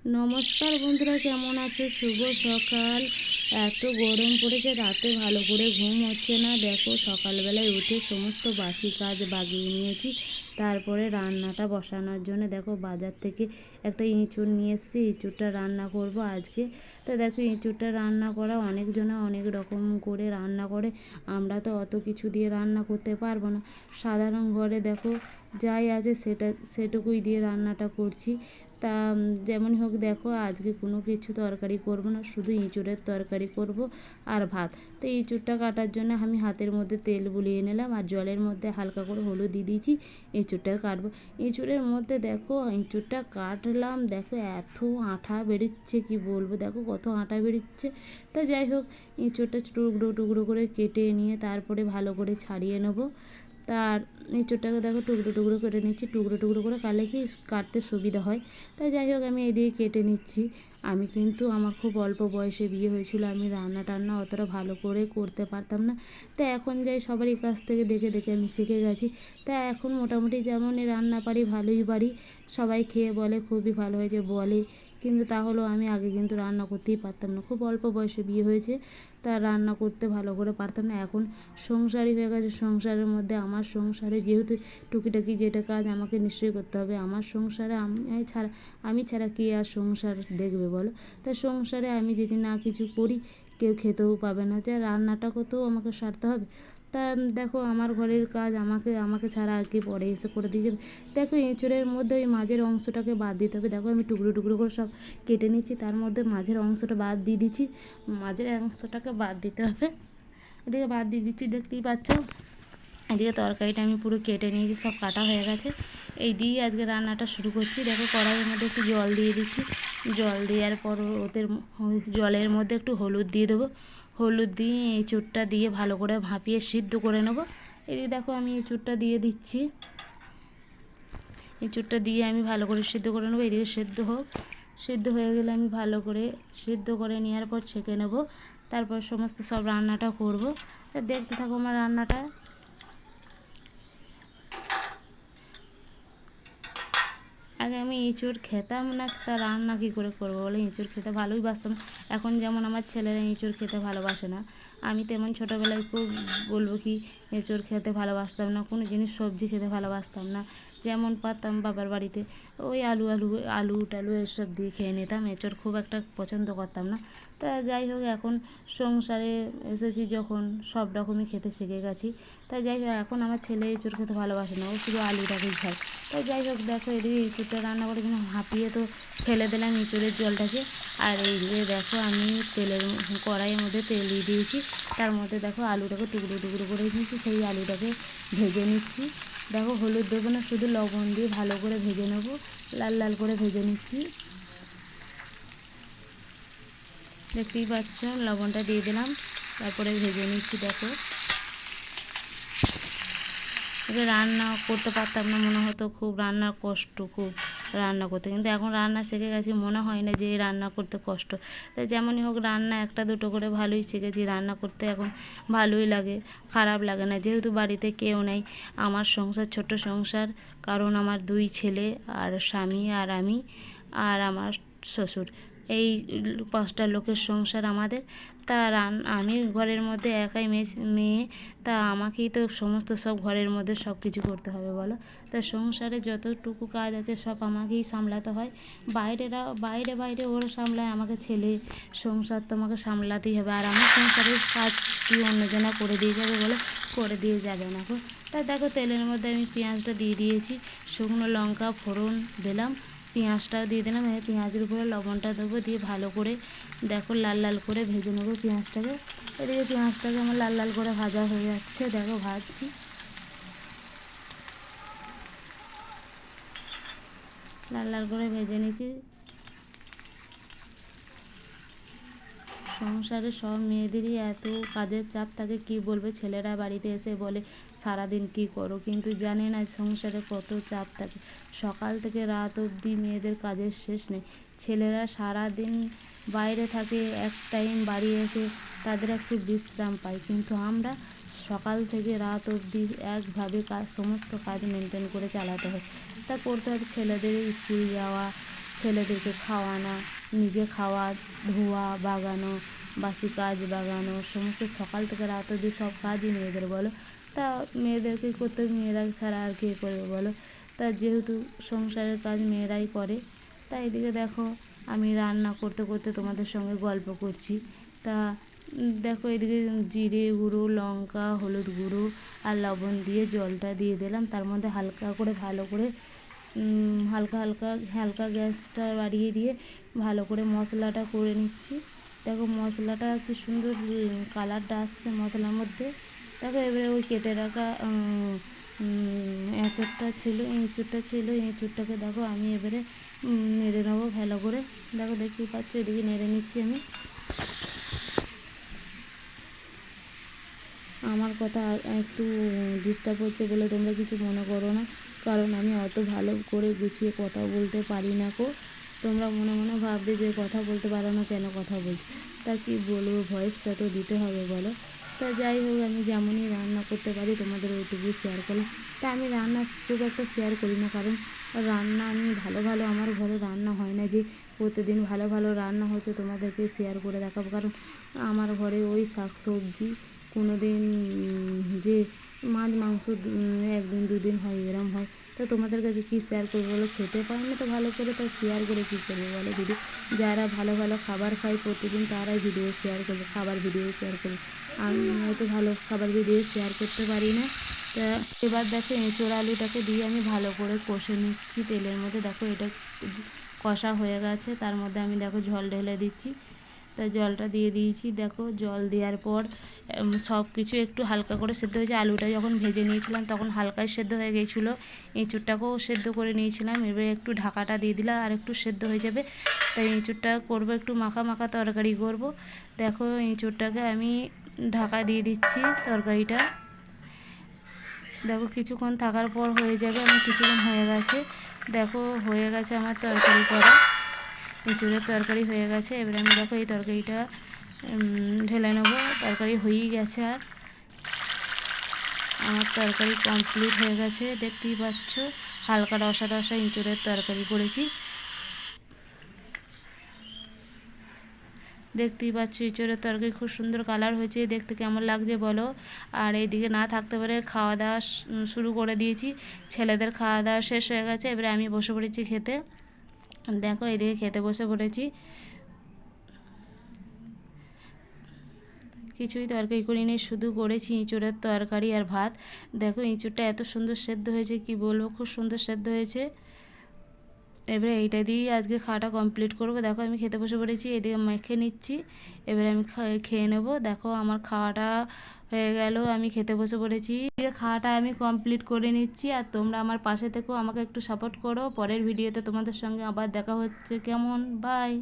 নমস্কার বন্ধুরা, কেমন আছো? শুভ সকাল। এত গরম পড়েছে, রাতে ভালো করে ঘুম হচ্ছে না। দেখো, সকালবেলায় উঠে সমস্ত বাসি কাজ বাগিয়ে নিয়েছি। তারপরে রান্নাটা বসানোর জন্য দেখো বাজার থেকে একটা ইঁচড় নিয়ে এসেছি। ইঁচড়টা রান্না করব আজকে। তো দেখো, ইঁচড়টা রান্না করা অনেকজনে অনেক রকম করে রান্না করে। আমরা তো অত কিছু দিয়ে রান্না করতে পারবো না। সাধারণ ঘরে দেখো যাই আছে সেটুকুই দিয়ে রান্নাটা করছি। তা যেমনই হোক, দেখো আজকে কোনো কিছু তরকারি করব না, শুধু এঁচোড়ের তরকারি করব আর ভাত। তো এঁচোড়টা কাটার জন্য আমি হাতের মধ্যে তেল বুলিয়ে নিলাম আর জলের মধ্যে হালকা করে হলুদ দিয়ে দিয়েছি। এঁচোড়টা কাটবো। এঁচোড়ের মধ্যে দেখো এঁচোড়টা কাটলাম, দেখো এত আঠা বেরোচ্ছে কি বলবো, দেখো কত আঠা বেরোচ্ছে। তা যাই হোক, এঁচোড়টা টুকরো টুকরো করে কেটে নিয়ে তারপরে ভালো করে ছাড়িয়ে নেবো। তার এঁচোড়টাকে দেখো টুকরো টুকরো কেটে নিচ্ছি। টুকরো টুকরো করে কাটলে কি কাটতে সুবিধা হয়। তাই যাই হোক, আমি এদিকে কেটে নিচ্ছি। আমি কিন্তু আমার খুব অল্প বয়সে বিয়ে হয়েছিল, আমি রান্না টান্না অতটা ভালো করে করতে পারতাম না। তা এখন যাই সবারই কাছ থেকে দেখে দেখে আমি শিখে গেছি। তা এখন মোটামুটি যেমনই রান্না পারি ভালোই পারি। সবাই খেয়ে বলে খুবই ভালো হয়েছে বলে। কিন্তু তাহলেও আমি আগে কিন্তু রান্না করতেই পারতাম না, খুব অল্প বয়সে বিয়ে হয়েছে। তা রান্না করতে ভালো করে পারতাম না। এখন সংসারই হয়ে গেছে, সংসারের মধ্যে আমার সংসারে যেহেতু টুকিটাকি যেটা কাজ আমাকে নিশ্চয়ই করতে হবে। আমার সংসারে আমি ছাড়া কে আর সংসার দেখবে বলো। তা সংসারে আমি যদি না কিছু করি কেউ খেতেও পাবে না, যা রান্নাটা করতেও আমাকে সারতে হবে। তা দেখো, আমার ঘরের কাজ আমাকে আমাকে ছাড়া আর কি পরে এসে করে দিয়ে যাবে। দেখো, এঁচোড়ের মধ্যে ওই মাঝের অংশটাকে বাদ দিতে হবে। দেখো, আমি টুকরো টুকরো করে সব কেটে নিচ্ছি, তার মধ্যে মাঝের অংশটা বাদ দিয়ে দিচ্ছি। মাঝের অংশটাকে বাদ দিতে হবে। এদিকে বাদ দিয়ে দিচ্ছি, দেখতেই পাচ্ছ। এদিকে তরকারিটা আমি পুরো কেটে নিয়েছি, সব কাটা হয়ে গেছে। এই দিয়ে আজকে রান্নাটা শুরু করছি। দেখো, কড়াইয়ের মধ্যে একটু জল দিয়ে দিচ্ছি। জল দেওয়ার পর ওদের জলের মধ্যে একটু হলুদ দিয়ে দেবো। হলুদ দিয়ে এঁচোড়টা দিয়ে ভালো করে ভাপিয়ে সিদ্ধ করে নেবো। এদিকে দেখো, আমি এঁচোড়টা দিয়ে দিচ্ছি। এঁচোড়টা দিয়ে আমি ভালো করে সিদ্ধ করে নেবো। এদিকে সিদ্ধ হোক। সিদ্ধ হয়ে গেলে আমি ভালো করে সিদ্ধ করে নেওয়ার পর ছেঁকে নেবো। তারপর সমস্ত সব রান্নাটা করব। তা দেখতে থাকো আমার রান্নাটা। আগে আমি এঁচোড় খেতাম না, তা রান্না কী করে করবো বলে। এঁচোড় খেতে ভালোই বাসতাম। এখন যেমন আমার ছেলেরা এঁচোড় খেতে ভালোবাসে না, আমি তেমন ছোটোবেলায় খুব বলবো কি এঁচোড় খেতে ভালোবাসতাম না। কোনো জিনিস সবজি খেতে ভালোবাসতাম না। যেমন পারতাম বাবার বাড়িতে ওই আলু টালু এসব দিয়ে খেয়ে নিতাম। এঁচোড় খুব একটা পছন্দ করতাম না। তা যাই হোক, এখন সংসারে এসেছি যখন সব রকমই খেতে শিখে গেছি। তাই যাই হোক, এখন আমার ছেলে এঁচোড় খেতে ভালোবাসে না, ও শুধু আলুটাকেই খায়। তাই যাই হোক, দেখো এদিকে এঁচোড়টা রান্না করে কিন্তু হাঁপিয়ে তো ফেলে দিলাম এঁচোড়ের জলটাকে। আর এইদিকে দেখো, আমি কড়াইয়ের মধ্যে তেল দিয়ে দিয়েছি। তার মধ্যে দেখো আলুটাকে টুকরো টুকরো করে নিয়েছি, সেই আলুটাকে ভেজে নিচ্ছি। দেখো, হলুদ দেবো না, শুধু লবণ দিয়ে ভালো করে ভেজে নেবো। লাল লাল করে ভেজে নিচ্ছি, দেখতেই পাচ্ছ। লবণটা দিয়ে দিলাম, তারপরে ভেজে নিচ্ছি। দেখো, আগে রান্না করতে পারতাম না, মনে হতো খুব রান্নার কষ্ট, খুব রান্না করতে। কিন্তু এখন রান্না শিখে গেছি, মনে হয় না যে রান্না করতে কষ্ট। তাই যেমনই হোক, রান্না একটা দুটো করে ভালোই শিখেছি। রান্না করতে এখন ভালোই লাগে, খারাপ লাগে না। যেহেতু বাড়িতে কেউ নেই, আমার সংসার ছোট সংসার, কারণ আমার দুই ছেলে আর স্বামী আর আমি আর আমার শ্বশুর, এই পাঁচটা লোকের সংসার আমাদের। তা আমি ঘরের মধ্যে একাই মেয়ে। তা আমাকেই তো সমস্ত সব ঘরের মধ্যে সব কিছু করতে হবে বলো। তা সংসারে যতটুকু কাজ আছে সব আমাকেই সামলাতে হয়। বাইরে ওরা সামলায়, আমাকে ছেলে সংসার তো আমাকে সামলাতেই হবে। আর আমার সংসারের কাজ কি অন্যজনা করে দিয়ে যাবে বলে, করে দিয়ে যাবে না গো। তা দেখো, তেলের মধ্যে আমি পেঁয়াজটা দিয়ে দিয়েছি, শুকনো লঙ্কা ফোড়ন দিলাম, পেঁয়াজটাও দিয়ে দিলাম। এই পেঁয়াজের উপরে লবণটা দেবো, দিয়ে ভালো করে দেখো লাল লাল করে ভেজে নেবো পেঁয়াজটাকে। এদিকে পেঁয়াজটাকে আমার লাল লাল করে ভাজা হয়ে যাচ্ছে, দেখো ভাজছি, লাল লাল করে ভেজে নিচ্ছি। সংসারে সব মেয়েদেরই এত কাজের চাপ থাকে, কি বলবে। ছেলেরা বাড়িতে এসে বলে সারাদিন কি করো, কিন্তু জানে না সংসারে কত চাপ থাকে। সকাল থেকে রাত অবধি মেয়েদের কাজের শেষ নেই। ছেলেরা সারাদিন বাইরে থাকে, এক টাইম বাড়ি এসে তাদের একটু বিশ্রাম পায়, কিন্তু আমরা সকাল থেকে রাত অবধি একভাবে কাজ, সমস্ত কাজ মেনটেন করে চালাতে হয়। তা করতে হয়। ছেলেদের স্কুল যাওয়া, ছেলেদেরকে খাওয়ানো, নিজে খাওয়া, ধোয়া, বাগানো, বাসি কাজ বাগানো, সমস্ত সকাল থেকে রাত অবধি সব কাজই মেয়েদের বলো। তা মেয়েদেরকেই করতে হবে, মেয়েরা ছাড়া আর কে করবে বলো। তা যেহেতু সংসারের কাজ মেয়েরাই করে, তা এদিকে দেখো আমি রান্না করতে করতে তোমাদের সঙ্গে গল্প করছি। তা দেখো এদিকে জিরে গুঁড়ো, লঙ্কা, হলুদ গুঁড়ো আর লবণ দিয়ে জলটা দিয়ে দিলাম। তার মধ্যে হালকা করে ভালো করে হালকা হালকা হালকা গ্যাসটা বাড়িয়ে দিয়ে ভালো করে মশলাটা করে নিচ্ছি। দেখো মশলাটা কি সুন্দর কালারটা আসছে মশলার মধ্যে। দেখো এবারে ওই কেটে রাখা এঁচোড়টা ছিল, এঁচোড়টাকে দেখো আমি এবারে নেড়ে নেবো ভালো করে। দেখো দেখতেই পাচ্ছ এদিকে নেড়ে নিচ্ছি আমি। আমার কথা একটু ডিস্টার্ব হচ্ছে বলে তোমরা কিছু মনে করো না, কারণ আমি অত ভালো করে গুছিয়ে কথা বলতে পারি না গো। তোমরা মনে মনে ভাববে যে কথা বলতে পারো না, কেন কথা বলছো। তা কি বলবো, ভয়েসটা তো দিতে হবে বলো। তা যাই হোক, আমি যেমনই রান্না করতে পারি তোমাদের ওইটুকুই শেয়ার করলাম। তা আমি রান্না খুব একটা শেয়ার করি না, কারণ রান্না আমি ভালো ভালো আমার ঘরে রান্না হয় না যে প্রতিদিন ভালো ভালো রান্না হচ্ছে তোমাদেরকে শেয়ার করে দেখাবো। কারণ আমার ঘরে ওই শাক সবজি কোনো দিন যে মাছ মাংস একদিন দুদিন হয়, এরম হয়। তো তোমাদের কাছে কী শেয়ার করবো বলো, খেতে পারি না তো ভালো করে, তো শেয়ার করে কী করবো বলো দিদি। যারা ভালো ভালো খাবার খায় প্রতিদিন তারাই ভিডিও শেয়ার করবে, খাবার ভিডিও শেয়ার করবে। আমি হয়তো ভালো খাবার ভিডিও শেয়ার করতে পারি না। তা এবার দেখো এঁচোড় আলুটাকে দিয়ে আমি ভালো করে কষে নিচ্ছি তেলের মধ্যে। দেখো এটা কষা হয়ে গেছে, তার মধ্যে আমি দেখো জল ঢেলে দিচ্ছি। তা জলটা দিয়ে দিয়েছি। দেখো জল দেওয়ার পর সব কিছু একটু হালকা করে সেদ্ধ হয়েছে। আলুটা যখন ভেজে নিয়েছিলাম তখন হালকাই সেদ্ধ হয়ে গিয়েছিলো। এঁচোড়টাকেও সেদ্ধ করে নিয়েছিলাম। এবারে একটু ঢাকাটা দিয়ে দিলাম আর একটু সেদ্ধ হয়ে যাবে। তাই এঁচোড়টা করবো একটু মাখা মাখা তরকারি করব। দেখো এঁচোড়টাকে আমি ঢাকা দিয়ে দিচ্ছি তরকারিটা। দেখো কিছুক্ষণ থাকার পর হয়ে যাবে। আমার কিছুক্ষণ হয়ে গেছে, দেখো হয়ে গেছে আমার তরকারি করা। এঁচোড়ের তরকারি হয়ে গেছে। এবারে আমি দেখো এই তরকারিটা ঢেলে নেবো। তরকারি হয়েই গেছে আর আমার তরকারি কমপ্লিট হয়ে গেছে। দেখতেই পাচ্ছ হালকা রসা রসা এঁচোড়ের তরকারি করেছি। দেখতেই পাচ্ছ এঁচোড়ের তরকারি খুব সুন্দর কালার হয়েছে, দেখতে কেমন লাগছে বলো। আর এইদিকে না থাকতে পারে খাওয়া দাওয়া শুরু করে দিয়েছি। ছেলেদের খাওয়া দাওয়া শেষ হয়ে গেছে, এবারে আমি বসে পড়েছি খেতে। দেখো এদিকে খেতে বসে পড়েছি। কিছুই তরকারি করিনি, শুধু করেছি এঁচোড়ের তরকারি আর ভাত। দেখো এঁচোড়টা এত সুন্দর সেদ্ধ হয়েছে কি বলবো, খুব সুন্দর সেদ্ধ হয়েছে। এবারে এইটা দিয়েই আজকে খাওয়াটা কমপ্লিট করবো। দেখো আমি খেতে বসে পড়েছি, এদিকে মেখে নিচ্ছি। এবারে আমি খেয়ে নেবো। দেখো আমার খাওয়াটা হয়ে গেল, আমি খেতে বসে পড়েছি। খাওয়াটা আমি কমপ্লিট করে নিচ্ছি। আর তোমরা আমার পাশে থেকেও আমাকে একটু সাপোর্ট করো। পরের ভিডিওতে তোমাদের সঙ্গে আবার দেখা হচ্ছে। কেমন, বাই।